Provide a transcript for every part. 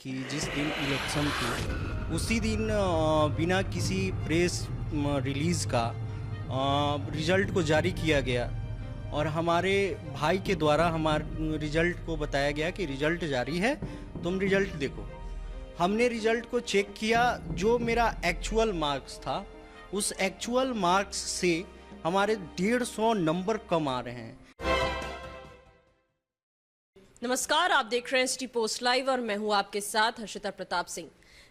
कि जिस दिन इलेक्शन थी उसी दिन बिना किसी प्रेस रिलीज़ का रिज़ल्ट को जारी किया गया और हमारे भाई के द्वारा हमारे रिज़ल्ट को बताया गया कि रिज़ल्ट जारी है, तुम रिज़ल्ट देखो। हमने रिज़ल्ट को चेक किया, जो मेरा एक्चुअल मार्क्स था उस एक्चुअल मार्क्स से हमारे 150 नंबर कम आ रहे हैं। नमस्कार, आप देख रहे हैं सिटी पोस्ट लाइव और मैं हूं आपके साथ हर्षिता प्रताप सिंह।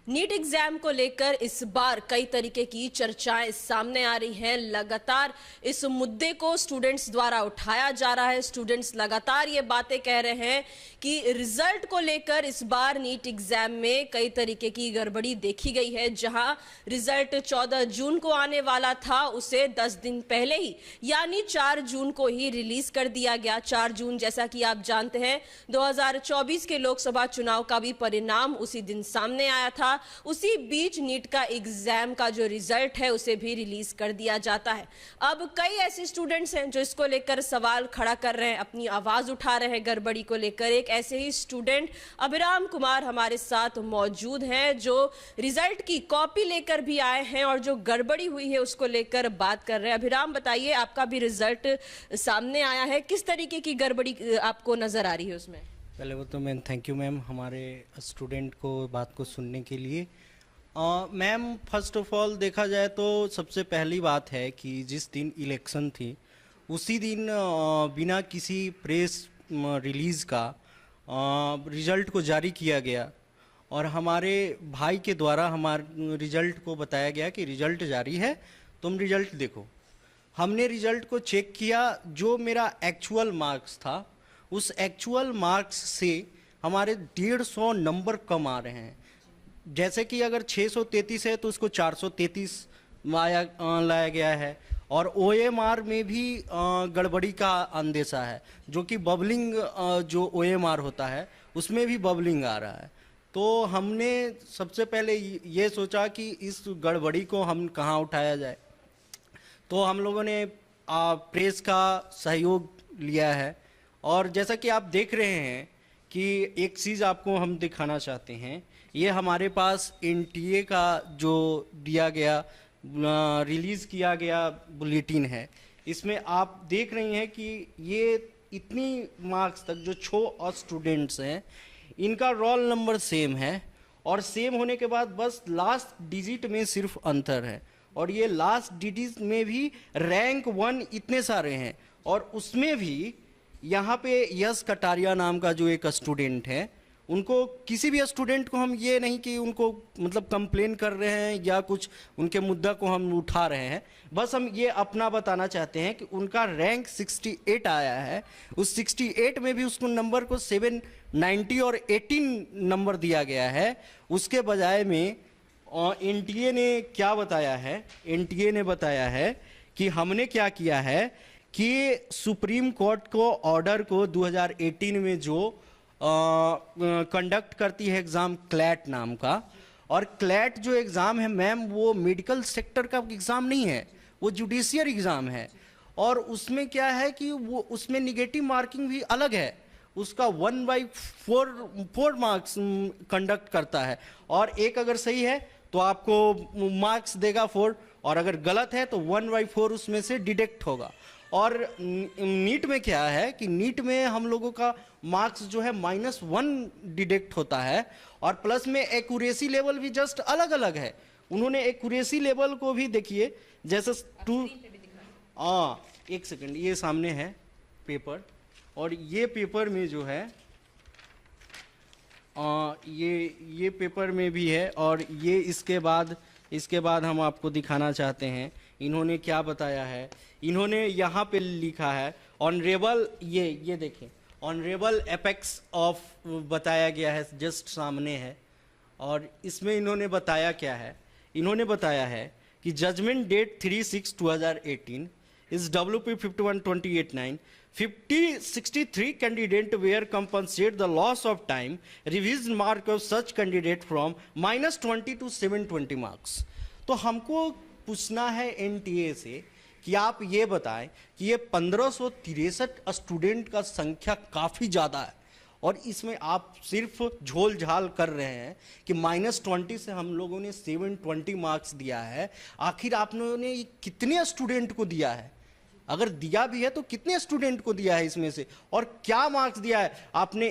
नीट एग्जाम को लेकर इस बार कई तरीके की चर्चाएं सामने आ रही हैं। लगातार इस मुद्दे को स्टूडेंट्स द्वारा उठाया जा रहा है। स्टूडेंट्स लगातार ये बातें कह रहे हैं कि रिजल्ट को लेकर इस बार नीट एग्जाम में कई तरीके की गड़बड़ी देखी गई है। जहां रिजल्ट 14 जून को आने वाला था, उसे 10 दिन पहले ही यानी 4 जून को ही रिलीज कर दिया गया। 4 जून, जैसा कि आप जानते हैं, 2024 के लोकसभा चुनाव का भी परिणाम उसी दिन सामने आया था। उसी बीच नीट का एग्जाम का जो रिजल्ट है उसे भी रिलीज कर दिया जाता है। अब कई ऐसे स्टूडेंट्स हैं जो इसको लेकर सवाल खड़ा कर रहे हैं, अपनी आवाज उठा रहे हैं गड़बड़ी को लेकर। एक ऐसे ही स्टूडेंट अभिराम कुमार हमारे साथ मौजूद हैं, जो रिजल्ट की कॉपी लेकर भी आए हैं और जो गड़बड़ी हुई है उसको लेकर बात कर रहे हैं। अभिराम, बताइए, आपका भी रिजल्ट सामने आया है, किस तरीके की गड़बड़ी आपको नजर आ रही है उसमें? पहले वो तो मैम, थैंक यू मैम हमारे स्टूडेंट को बात को सुनने के लिए। मैम, फर्स्ट ऑफ ऑल देखा जाए तो सबसे पहली बात है कि जिस दिन इलेक्शन थी उसी दिन बिना किसी प्रेस रिलीज़ का रिज़ल्ट को जारी किया गया और हमारे भाई के द्वारा हमारे रिज़ल्ट को बताया गया कि रिज़ल्ट जारी है, तुम रिज़ल्ट देखो। हमने रिज़ल्ट को चेक किया, जो मेरा एक्चुअल मार्क्स था उस एक्चुअल मार्क्स से हमारे 150 नंबर कम आ रहे हैं। जैसे कि अगर 633 है तो उसको 433 लाया गया है और OMR में भी गड़बड़ी का अंदेशा है, जो कि बबलिंग जो OMR होता है उसमें भी बबलिंग आ रहा है। तो हमने सबसे पहले ये सोचा कि इस गड़बड़ी को हम कहाँ उठाया जाए, तो हम लोगों ने प्रेस का सहयोग लिया है। और जैसा कि आप देख रहे हैं कि एक चीज़ आपको हम दिखाना चाहते हैं, ये हमारे पास NTA का जो दिया गया रिलीज़ किया गया बुलेटिन है। इसमें आप देख रही हैं कि ये इतनी मार्क्स तक जो 6 स्टूडेंट्स हैं इनका रोल नंबर सेम है और सेम होने के बाद बस लास्ट डिजिट में सिर्फ अंतर है। और ये लास्ट डिजिट में भी रैंक 1 इतने सारे हैं और उसमें भी यहाँ पे यश कटारिया नाम का जो एक स्टूडेंट है, उनको किसी भी स्टूडेंट को हम ये नहीं कि उनको मतलब कंप्लेन कर रहे हैं या कुछ उनके मुद्दा को हम उठा रहे हैं, बस हम ये अपना बताना चाहते हैं कि उनका रैंक 68 आया है। उस 68 में भी उसको नंबर को 790 और 18 नंबर दिया गया है। उसके बजाय में NTA ने क्या बताया है, NTA ने बताया है कि हमने क्या किया है कि सुप्रीम कोर्ट को ऑर्डर को 2018 में जो कंडक्ट करती है एग्ज़ाम क्लैट नाम का, और क्लैट जो एग्ज़ाम है मैम वो मेडिकल सेक्टर का एग्ज़ाम नहीं है, वो जुडिशियल एग्ज़ाम है। और उसमें क्या है कि वो उसमें निगेटिव मार्किंग भी अलग है, उसका 1/4 मार्क्स कंडक्ट करता है और एक अगर सही है तो आपको मार्क्स देगा 4 और अगर गलत है तो 1/4 उसमें से डिडक्ट होगा। और नीट में क्या है कि नीट में हम लोगों का मार्क्स जो है -1 डिडक्ट होता है और प्लस में एक्यूरेसी लेवल भी जस्ट अलग अलग है। उन्होंने एक्यूरेसी लेवल को भी देखिए, जैसे एक सेकंड, ये सामने है पेपर और ये पेपर में जो है ये पेपर में भी है और ये इसके बाद हम आपको दिखाना चाहते हैं इन्होंने क्या बताया है। इन्होंने यहाँ पे लिखा है ऑनरेबल, ये देखें, ऑनरेबल एपेक्स ऑफ बताया गया है, जस्ट सामने है। और इसमें इन्होंने बताया क्या है, इन्होंने बताया है कि judgement date 3/6/2018 is WP 51-2089 63 candidate were compensate the loss of time revision mark of such candidate from -20 to 720 marks। तो हमको पूछना है NTA से कि आप ये बताएं कि ये 1563 स्टूडेंट का संख्या काफ़ी ज़्यादा है और इसमें आप सिर्फ झोल झाल कर रहे हैं कि -20 से हम लोगों ने 720 मार्क्स दिया है। आखिर आप लोगों ने कितने स्टूडेंट को दिया है? अगर दिया भी है तो कितने स्टूडेंट को दिया है इसमें से, और क्या मार्क्स दिया है आपने?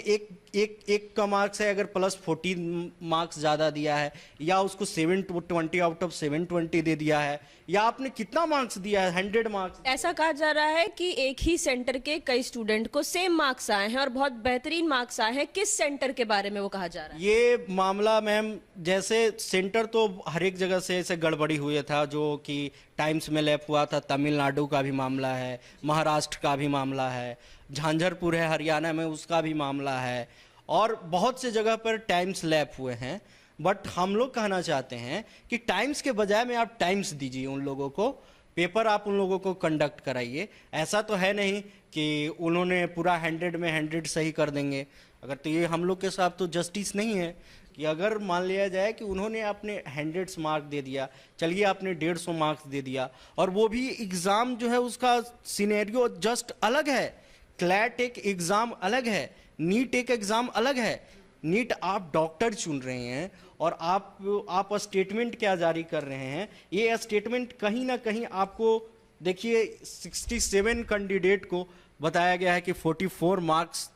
एक का मार्क्स है अगर +14 मार्क्स ज़्यादा दिया है, या उसको 720 आउट ऑफ 720 दे दिया है, या आपने कितना मार्क्स दिया है? 100 मार्क्स। ऐसा कहा जा रहा है कि एक ही सेंटर के कई स्टूडेंट को सेम मार्क्स आए हैं और बहुत बेहतरीन मार्क्स आए हैं। किस सेंटर के बारे में वो कहा जा रहा है? ये मामला मैम, जैसे सेंटर तो हर एक जगह से ऐसे गड़बड़ी हुई था, जो कि टाइम्स में लैप हुआ था। तमिलनाडु का भी मामला है, महाराष्ट्र का भी मामला है, झांझरपुर है हरियाणा में, उसका भी मामला है, और बहुत से जगह पर टाइम्स लैप हुए हैं। बट हम लोग कहना चाहते हैं कि टाइम्स के बजाय में आप टाइम्स दीजिए उन लोगों को, पेपर आप उन लोगों को कंडक्ट कराइए। ऐसा तो है नहीं कि उन्होंने पूरा 100 में 100 सही कर देंगे। अगर तो ये हम लोग के साथ तो जस्टिस नहीं है कि अगर मान लिया जाए कि उन्होंने अपने 100 मार्क दे दिया, चलिए आपने 150 मार्क्स दे दिया, और वो भी एग्ज़ाम जो है उसका सिनेरियो जस्ट अलग है। क्लैट एक एग्ज़ाम अलग है, नीट एक एग्ज़ाम अलग है। नीट आप डॉक्टर चुन रहे हैं और आप स्टेटमेंट क्या जारी कर रहे हैं? ये स्टेटमेंट कहीं ना कहीं आपको, देखिए 67 कैंडिडेट को बताया गया है कि 44 marks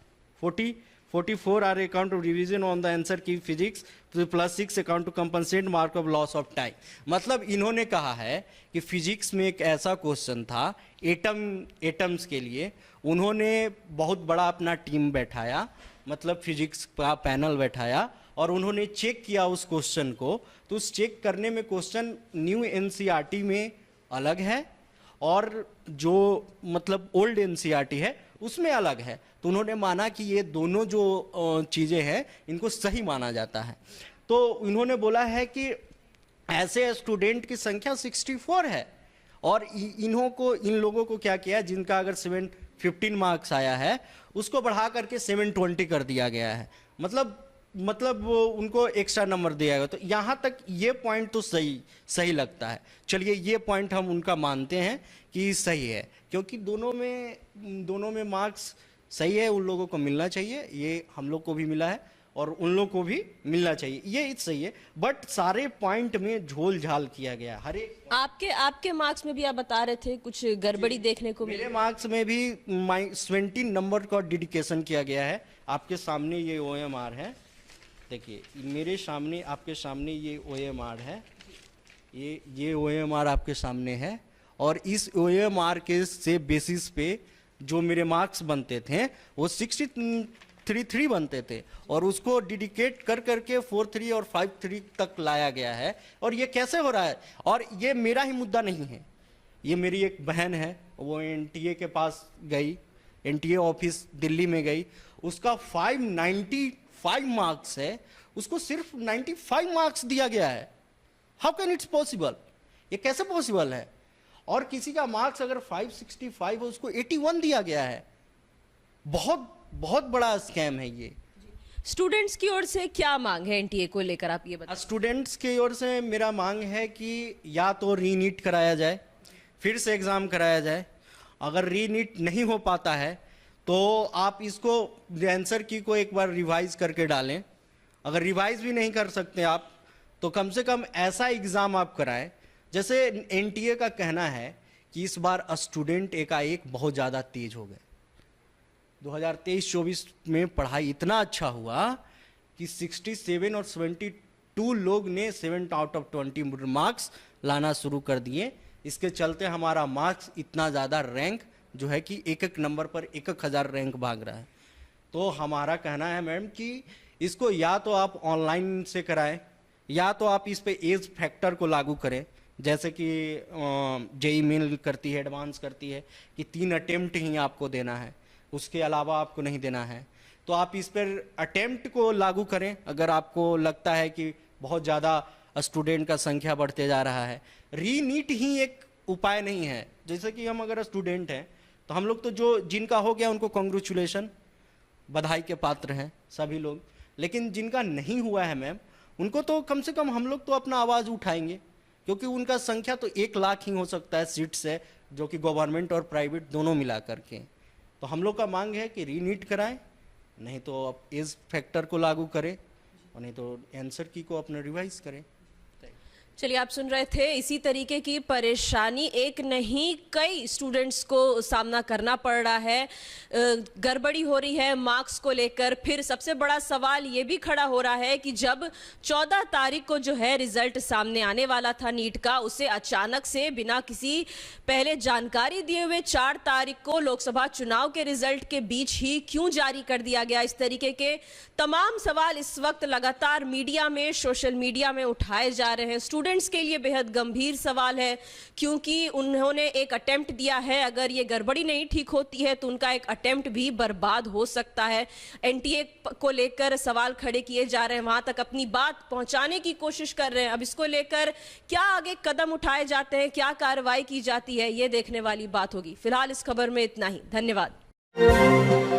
44 are account of revision on the answer key physics +6 account to compensate mark of loss of time. मतलब इन्होंने कहा है कि फिजिक्स में एक ऐसा क्वेश्चन था एटम्स के लिए, उन्होंने बहुत बड़ा अपना टीम बैठाया, मतलब फिजिक्स का पैनल बैठाया, और उन्होंने चेक किया उस क्वेश्चन को। तो उस चेक करने में क्वेश्चन न्यू एनसीईआरटी में अलग है और जो मतलब ओल्ड एनसीईआरटी है उसमें अलग है। तो उन्होंने माना कि ये दोनों जो चीज़ें हैं इनको सही माना जाता है। तो इन्होंने बोला है कि ऐसे स्टूडेंट की संख्या 64 है, और इन लोगों को क्या किया, जिनका अगर 715 मार्क्स आया है उसको बढ़ा करके 720 कर दिया गया है। मतलब वो उनको एक्स्ट्रा नंबर दिया गया। तो यहाँ तक ये पॉइंट तो सही लगता है। चलिए ये पॉइंट हम उनका मानते हैं कि सही है, क्योंकि दोनों में मार्क्स सही है, उन लोगों को मिलना चाहिए। ये हम लोग को भी मिला है और उन लोग को भी मिलना चाहिए, ये सही है। बट सारे पॉइंट में झोल झाल किया गया हर एक। आपके मार्क्स में भी आप बता रहे थे कुछ गड़बड़ी देखने को मिली। मेरे मार्क्स में भी 20 नंबर का डेडिकेशन किया गया है। आपके सामने ये OMR है, देखिए मेरे सामने, आपके सामने ये OMR है, ये OMR आपके सामने है। और इस OMR के से बेसिस पे जो मेरे मार्क्स बनते थे वो 63 बनते थे, और उसको डेडिकेट कर करके 43 और 53 तक लाया गया है। और ये कैसे हो रहा है? और ये मेरा ही मुद्दा नहीं है, ये मेरी एक बहन है, वो NTA के पास गई, NTA ऑफिस दिल्ली में गई, उसका 595 मार्क्स है, उसको सिर्फ 95 मार्क्स दिया गया है। How can it's possible? ये कैसे पॉसिबल है? और किसी का मार्क्स अगर 565 है उसको 81 दिया गया है। बहुत बड़ा स्कैम है ये। स्टूडेंट्स की ओर से क्या मांग है एनटीए को लेकर, आप ये बताएं। स्टूडेंट्स की ओर से मेरा मांग है कि या तो रीनीट कराया जाए, फिर से एग्ज़ाम कराया जाए। अगर रीनीट नहीं हो पाता है तो आप इसको आंसर की को एक बार रिवाइज करके डालें। अगर रिवाइज भी नहीं कर सकते आप तो कम से कम ऐसा एग्ज़ाम आप कराएं। जैसे एनटीए का कहना है कि इस बार स्टूडेंट एकाएक बहुत ज़्यादा तेज हो गए। 2023-24 में पढ़ाई इतना अच्छा हुआ कि 67 और 72 लोग ने 7 आउट ऑफ 20 मार्क्स लाना शुरू कर दिए। इसके चलते हमारा मार्क्स इतना ज़्यादा रैंक जो है कि एक नंबर पर 1000 रैंक भाग रहा है। तो हमारा कहना है मैम कि इसको या तो आप ऑनलाइन से कराएं, या तो आप इस पे एज फैक्टर को लागू करें, जैसे कि जेई मेन करती है, एडवांस करती है कि 3 अटेम्प्ट ही आपको देना है, उसके अलावा आपको नहीं देना है। तो आप इस पर अटेम्प्ट को लागू करें अगर आपको लगता है कि बहुत ज़्यादा स्टूडेंट का संख्या बढ़ते जा रहा है। रीनीट ही एक उपाय नहीं है। जैसे कि हम अगर स्टूडेंट हैं तो हम लोग तो जो जिनका हो गया उनको कांग्रेचुलेशन, बधाई के पात्र हैं सभी लोग। लेकिन जिनका नहीं हुआ है मैम, उनको तो कम से कम हम लोग तो अपना आवाज़ उठाएंगे, क्योंकि उनका संख्या तो 1 लाख ही हो सकता है सीट्स है, जो कि गवर्नमेंट और प्राइवेट दोनों मिला करके। तो हम लोग का मांग है कि रीनीट कराएं, नहीं तो आप एज फैक्टर को लागू करें और नहीं तो आंसर की को अपना रिवाइज करें। चलिए, आप सुन रहे थे, इसी तरीके की परेशानी एक नहीं कई स्टूडेंट्स को सामना करना पड़ रहा है। गड़बड़ी हो रही है मार्क्स को लेकर। फिर सबसे बड़ा सवाल ये भी खड़ा हो रहा है कि जब 14 तारीख को जो है रिजल्ट सामने आने वाला था नीट का, उसे अचानक से बिना किसी पहले जानकारी दिए हुए 4 तारीख को लोकसभा चुनाव के रिजल्ट के बीच ही क्यों जारी कर दिया गया। इस तरीके के तमाम सवाल इस वक्त लगातार मीडिया में, सोशल मीडिया में उठाए जा रहे हैं। स्टूडेंट्स के लिए बेहद गंभीर सवाल है, क्योंकि उन्होंने एक अटेम्प्ट दिया है। अगर ये गड़बड़ी नहीं ठीक होती है तो उनका एक अटेम्प्ट भी बर्बाद हो सकता है। एनटीए को लेकर सवाल खड़े किए जा रहे हैं, वहां तक अपनी बात पहुंचाने की कोशिश कर रहे हैं। अब इसको लेकर क्या आगे कदम उठाए जाते हैं, क्या कार्रवाई की जाती है, ये देखने वाली बात होगी। फिलहाल इस खबर में इतना ही। धन्यवाद।